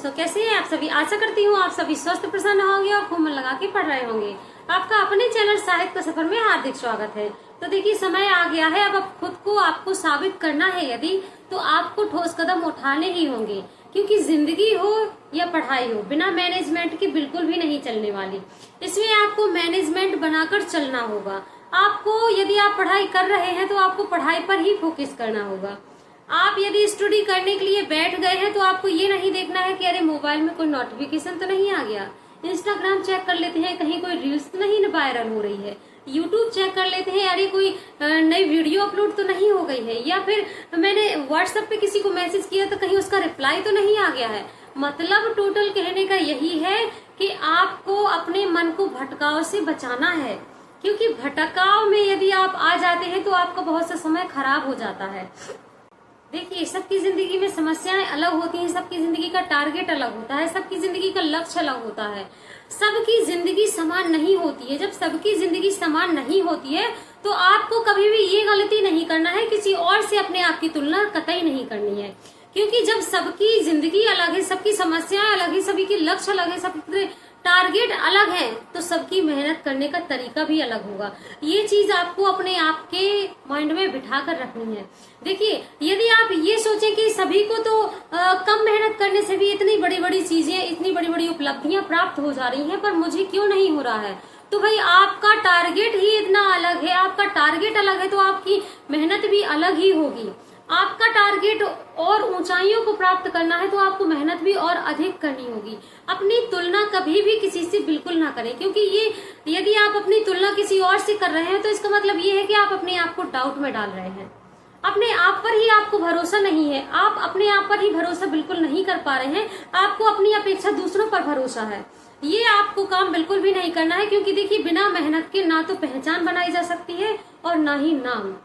दोस्तों, कैसे हैं आप सभी। आशा करती हूँ आप सभी स्वस्थ प्रसन्न होंगे और खूब मन लगा के पढ़ रहे होंगे। आपका अपने चैनल साहित्य का सफर में हार्दिक स्वागत है। तो देखिए, समय आ गया है, अब खुद को आपको साबित करना है यदि, तो आपको ठोस कदम उठाने ही होंगे, क्योंकि जिंदगी हो या पढ़ाई हो, बिना मैनेजमेंट के बिल्कुल भी नहीं चलने वाली। इसमें आपको मैनेजमेंट बनाकर चलना होगा। आपको यदि आप पढ़ाई कर रहे हैं तो आपको पढ़ाई पर ही फोकस करना होगा। आप यदि स्टडी करने के लिए बैठ गए हैं तो आपको ये नहीं देखना है कि अरे मोबाइल में कोई नोटिफिकेशन तो नहीं आ गया, इंस्टाग्राम चेक कर लेते हैं कहीं कोई रील्स तो नहीं वायरल हो रही है, यूट्यूब चेक कर लेते हैं अरे कोई नई वीडियो अपलोड तो नहीं हो गई है, या फिर मैंने व्हाट्सएप पे किसी को मैसेज किया तो कहीं उसका रिप्लाई तो नहीं आ गया है। मतलब टोटल कहने का यही है कि आपको अपने मन को भटकाव से बचाना है, क्योंकि भटकाव में यदि आप आ जाते हैं तो आपका बहुत सा समय खराब हो जाता है। देखिए, सबकी जिंदगी में समस्याएं अलग होती हैं, सबकी जिंदगी का टारगेट अलग होता है, सबकी जिंदगी का लक्ष्य अलग होता है, सबकी जिंदगी समान नहीं होती है। जब सबकी जिंदगी समान नहीं होती है तो आपको कभी भी ये गलती नहीं करना है, किसी और से अपने आप की तुलना कतई नहीं करनी है, क्योंकि जब सबकी जिंदगी अलग है, सबकी समस्याएं अलग है, सभी के लक्ष्य अलग है, सबके टारगेट अलग है, तो सबकी मेहनत करने का तरीका भी अलग होगा। ये चीज आपको अपने आप के माइंड में बिठा कर रखनी है। देखिए, यदि आप ये सोचें कि सभी को तो कम मेहनत करने से भी इतनी बड़ी बड़ी चीजें, इतनी बड़ी बड़ी उपलब्धियां प्राप्त हो जा रही हैं, पर मुझे क्यों नहीं हो रहा है, तो भाई आपका टारगेट ही इतना अलग है, आपका टारगेट अलग है तो आपकी मेहनत भी अलग ही होगी। आपका टारगेट और ऊंचाइयों को प्राप्त करना है तो आपको मेहनत भी और अधिक करनी होगी। अपनी तुलना कभी भी किसी से बिल्कुल ना करें, क्योंकि ये यदि आप अपनी तुलना किसी और से कर रहे हैं तो इसका मतलब ये है कि आप अपने आप को डाउट में डाल रहे हैं, अपने आप पर ही आपको भरोसा नहीं है, आप अपने आप पर ही भरोसा बिल्कुल नहीं कर पा रहे हैं, आपको अपनी अपेक्षा दूसरों पर भरोसा है। ये आपको काम बिल्कुल भी नहीं करना है, क्योंकि देखिए, बिना मेहनत के ना तो पहचान बनाई जा सकती है और ना ही नाम।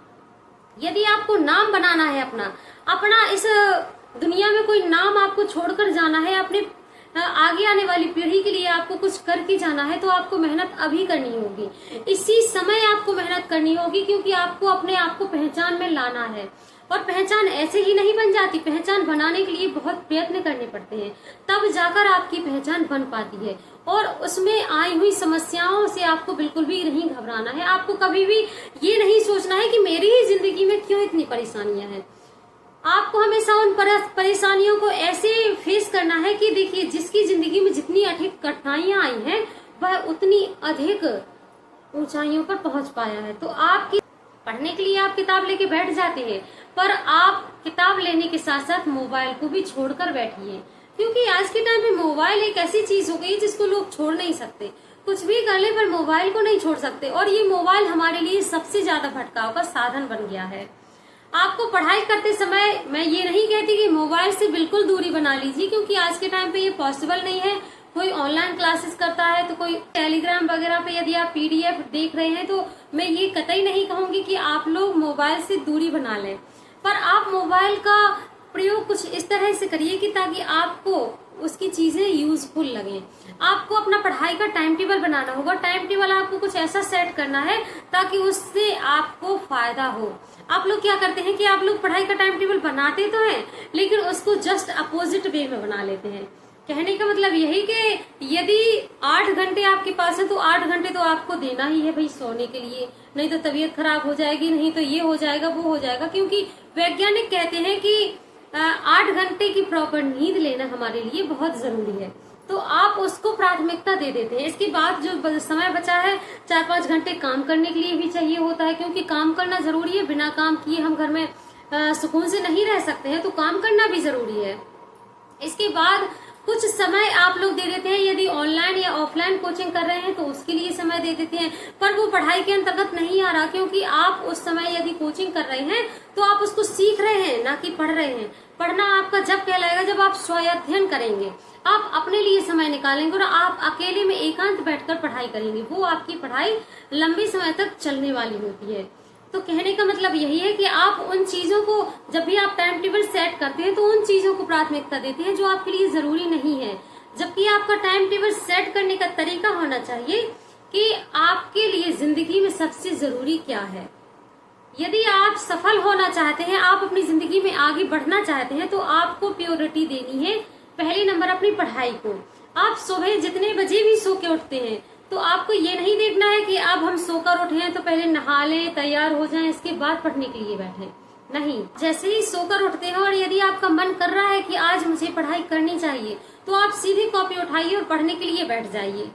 यदि आपको नाम बनाना है अपना इस दुनिया में कोई नाम आपको छोड़कर जाना है, अपने आगे आने वाली पीढ़ी के लिए आपको कुछ करके जाना है, तो आपको मेहनत अभी करनी होगी, इसी समय आपको मेहनत करनी होगी, क्योंकि आपको अपने आप को पहचान में लाना है। और पहचान ऐसे ही नहीं बन जाती, पहचान बनाने के लिए बहुत प्रयत्न करने पड़ते हैं, तब जाकर आपकी पहचान बन पाती है। और उसमें आई हुई समस्याओं से आपको बिल्कुल भी नहीं घबराना है। आपको कभी भी ये नहीं सोचना है कि मेरी ही जिंदगी में क्यों इतनी परेशानियां हैं। आपको हमेशा उन परेशानियों को ऐसे फेस करना है कि देखिए, जिसकी जिंदगी में जितनी अधिक कठिनाइयां आई हैं वह उतनी अधिक ऊंचाइयों पर पहुंच पाया है। तो आपकी पढ़ने के लिए आप किताब लेके बैठ जाते हैं, पर आप किताब लेने के साथ साथ मोबाइल को भी छोड़कर बैठिए, क्योंकि आज के टाइम में मोबाइल एक ऐसी चीज हो गई जिसको लोग छोड़ नहीं सकते। कुछ भी कर ले पर मोबाइल को नहीं छोड़ सकते, और ये मोबाइल हमारे लिए सबसे ज्यादा भटकाव का साधन बन गया है। आपको पढ़ाई करते समय मैं ये नहीं कहती कि मोबाइल से बिल्कुल दूरी बना लीजिए, क्योंकि आज के टाइम पे ये पॉसिबल नहीं है। कोई ऑनलाइन क्लासेस करता है तो कोई टेलीग्राम वगैरह पे यदि आप पीडीएफ देख रहे हैं, तो मैं ये कतई नहीं कहूंगी कि आप लोग मोबाइल से दूरी बना लें, पर आप मोबाइल का प्रयोग कुछ इस तरह से करिए कि ताकि आपको उसकी चीजें यूजफुल लगें। आपको अपना पढ़ाई का टाइम टेबल बनाना होगा। टाइम टेबल आपको कुछ ऐसा सेट करना है ताकि उससे आपको फायदा हो। आप लोग क्या करते हैं कि आप लोग पढ़ाई का टाइम टेबल बनाते तो हैं, लेकिन उसको जस्ट अपोजिट वे में बना लेते हैं। कहने का मतलब यही कि यदि 8 घंटे आपके पास है तो 8 घंटे तो आपको देना ही है भाई सोने के लिए, नहीं तो तबीयत खराब हो जाएगी, नहीं तो ये हो जाएगा वो हो जाएगा। क्योंकि वैज्ञानिक कहते हैं कि 8 घंटे की प्रॉपर नींद लेना हमारे लिए बहुत जरूरी है, तो आप उसको प्राथमिकता दे देते हैं। इसके बाद जो समय बचा है 4-5 घंटे काम करने के लिए भी चाहिए होता है, क्योंकि काम करना जरूरी है। बिना काम किए हम घर में सुकून से नहीं रह सकते हैं, तो काम करना भी जरूरी है। इसके बाद कुछ समय आप लोग दे देते हैं, यदि ऑनलाइन या ऑफलाइन कोचिंग कर रहे हैं तो उसके लिए समय दे देते हैं, पर वो पढ़ाई के अंतर्गत नहीं आ रहा, क्योंकि आप उस समय यदि कोचिंग कर रहे हैं तो आप उसको सीख रहे हैं, ना कि पढ़ रहे हैं। पढ़ना आपका जब कहलाएगा जब आप स्वाध्ययन करेंगे, आप अपने लिए समय निकालेंगे और आप अकेले में एकांत बैठकर पढ़ाई करेंगे, वो आपकी पढ़ाई लंबे समय तक चलने वाली होती है। तो कहने का मतलब यही है कि आप उन चीजों को, जब भी आप टाइम टेबल सेट करते हैं तो उन चीजों को प्राथमिकता देते हैं जो आपके लिए जरूरी नहीं है, जबकि आपका टाइम टेबल सेट करने का तरीका होना चाहिए कि आपके लिए जिंदगी में सबसे जरूरी क्या है। यदि आप सफल होना चाहते हैं, आप अपनी जिंदगी में आगे बढ़ना चाहते हैं, तो आपको प्रायोरिटी देनी है पहले नंबर अपनी पढ़ाई को। आप सुबह जितने बजे भी सो के उठते हैं तो आपको ये नहीं देखना है कि अब हम सोकर उठे हैं तो पहले नहा लें, तैयार हो जाएं, इसके बाद पढ़ने के लिए बैठे। नहीं, जैसे ही सोकर उठते हैं और यदि आपका मन कर रहा है कि आज मुझे पढ़ाई करनी चाहिए तो आप सीधी कॉपी उठाइए और पढ़ने के लिए बैठ जाइए।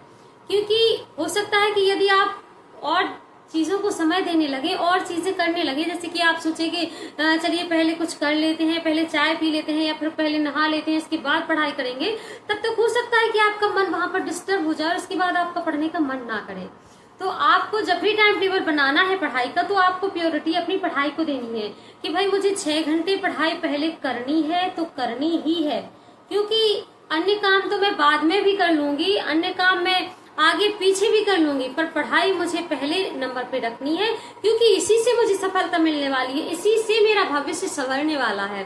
क्योंकि हो सकता है कि यदि आप और चीजों को समय देने लगे और चीजें करने लगे, जैसे कि आप सोचे कि चलिए पहले कुछ कर लेते हैं, पहले चाय पी लेते हैं या फिर पहले नहा लेते हैं, इसके बाद पढ़ाई करेंगे, तब तक हो सकता है कि आपका मन वहां पर डिस्टर्ब हो जाए और इसके बाद आपका पढ़ने का मन ना करे। तो आपको जब भी टाइम टेबल बनाना है पढ़ाई का तो आपको प्योरिटी अपनी पढ़ाई को देनी है कि भाई मुझे 6 घंटे पढ़ाई पहले करनी है तो करनी ही है। क्योंकि अन्य काम तो मैं बाद में भी कर लूंगी, अन्य काम मैं आगे पीछे भी कर लूंगी, पर पढ़ाई मुझे पहले नंबर पे रखनी है क्योंकि इसी से मुझे सफलता मिलने वाली है, इसी से मेरा भविष्य संवरने वाला है।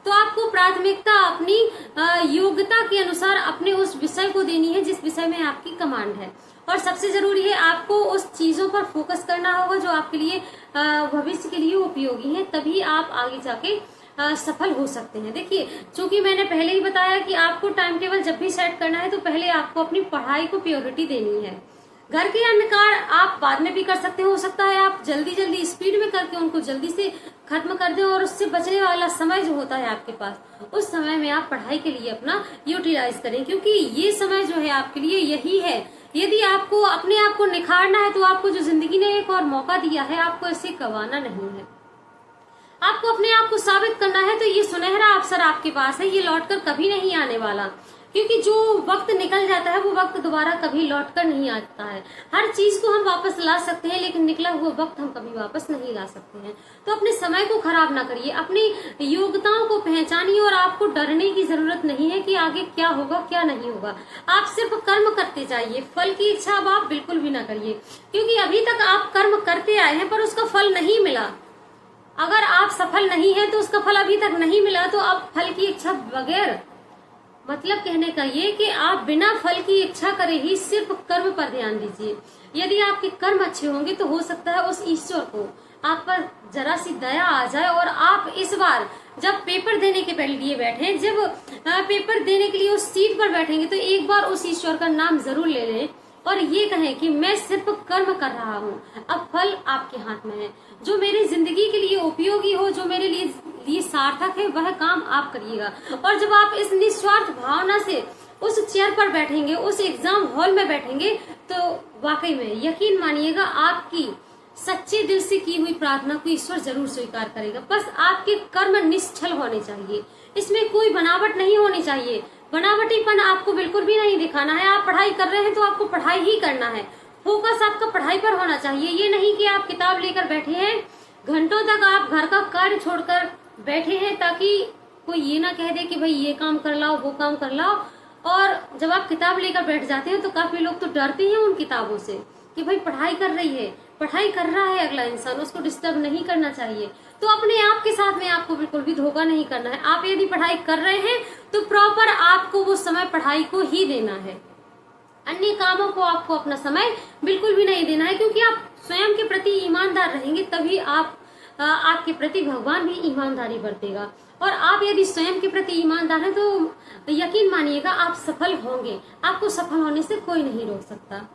तो आपको प्राथमिकता अपनी योग्यता के अनुसार अपने उस विषय को देनी है जिस विषय में आपकी कमांड है। और सबसे जरूरी है आपको उस चीजों पर फोकस करना होगा जो आपके लिए भविष्य के लिए उपयोगी है, तभी आप आगे जाके सफल हो सकते हैं। देखिए, चूंकि मैंने पहले ही बताया कि आपको टाइम टेबल जब भी सेट करना है तो पहले आपको अपनी पढ़ाई को प्रायोरिटी देनी है। घर के अन्य कार्य आप बाद में भी कर सकते हो सकता है आप जल्दी स्पीड में करके उनको जल्दी से खत्म कर दें और उससे बचने वाला समय जो होता है आपके पास, उस समय में आप पढ़ाई के लिए अपना यूटिलाइज करें। क्योंकि ये समय जो है आपके लिए यही है। यदि आपको अपने आप को निखारना है तो आपको जो जिंदगी ने एक और मौका दिया है आपको इसे गंवाना नहीं है। आपको अपने आप को साबित करना है तो ये सुनहरा अवसर आपके पास है, ये लौटकर कभी नहीं आने वाला। क्योंकि जो वक्त निकल जाता है वो वक्त दोबारा कभी लौटकर नहीं आता है। हर चीज को हम वापस ला सकते हैं लेकिन निकला हुआ वक्त हम कभी वापस नहीं ला सकते हैं। तो अपने समय को खराब ना करिए, अपनी योग्यताओं को पहचानिए और आपको डरने की जरूरत नहीं है कि आगे क्या होगा क्या नहीं होगा। आप सिर्फ कर्म करते जाइए, फल की इच्छा अब आप बिल्कुल भी ना करिए। क्योंकि अभी तक आप कर्म करते आए हैं पर उसका फल नहीं मिला। अगर आप सफल नहीं है तो उसका फल अभी तक नहीं मिला, तो आप फल की इच्छा बगैर, मतलब कहने का ये कि आप बिना फल की इच्छा करे ही सिर्फ कर्म पर ध्यान दीजिए। यदि आपके कर्म अच्छे होंगे तो हो सकता है उस ईश्वर को आप पर जरा सी दया आ जाए और आप इस बार जब पेपर देने के लिए बैठे, जब पेपर देने के लिए उस सीट पर बैठेंगे तो एक बार उस ईश्वर का नाम जरूर ले लें और ये कहें कि मैं सिर्फ कर्म कर रहा हूँ, अब फल आपके हाथ में है। जो मेरी जिंदगी के लिए उपयोगी हो, जो मेरे लिए सार्थक है, वह काम आप करिएगा। और जब आप इस निस्वार्थ भावना से उस चेयर पर बैठेंगे, उस एग्जाम हॉल में बैठेंगे, तो वाकई में यकीन मानिएगा आपकी सच्चे दिल से की हुई प्रार्थना को ईश्वर जरूर स्वीकार करेगा। बस आपके कर्म निश्चल होने चाहिए, इसमें कोई बनावट नहीं होनी चाहिए। बनावटीपन आपको बिल्कुल भी नहीं दिखाना है। आप पढ़ाई कर रहे हैं तो आपको पढ़ाई ही करना है, फोकस आपका पढ़ाई पर होना चाहिए। ये नहीं कि आप किताब लेकर बैठे हैं, घंटों तक आप घर का कार्य छोड़कर बैठे हैं ताकि कोई ये ना कह दे कि भाई ये काम कर लाओ वो काम कर लाओ। और जब आप किताब लेकर बैठ जाते हैं तो काफी लोग तो डरते हैं उन किताबों से कि भाई पढ़ाई कर रही है, पढ़ाई कर रहा है अगला इंसान, उसको डिस्टर्ब नहीं करना चाहिए। तो अपने आप के साथ में आपको बिल्कुल भी धोखा नहीं करना है। आप यदि पढ़ाई कर रहे हैं तो प्रॉपर आपको वो समय पढ़ाई को ही देना है, अन्य कामों को आपको अपना समय बिल्कुल भी नहीं देना है। क्योंकि आप स्वयं के प्रति ईमानदार रहेंगे तभी आपके प्रति भगवान भी ईमानदारी बरतेगा। और आप यदि स्वयं के प्रति ईमानदार हैं तो यकीन मानिएगा आप सफल होंगे, आपको सफल होने से कोई नहीं रोक सकता।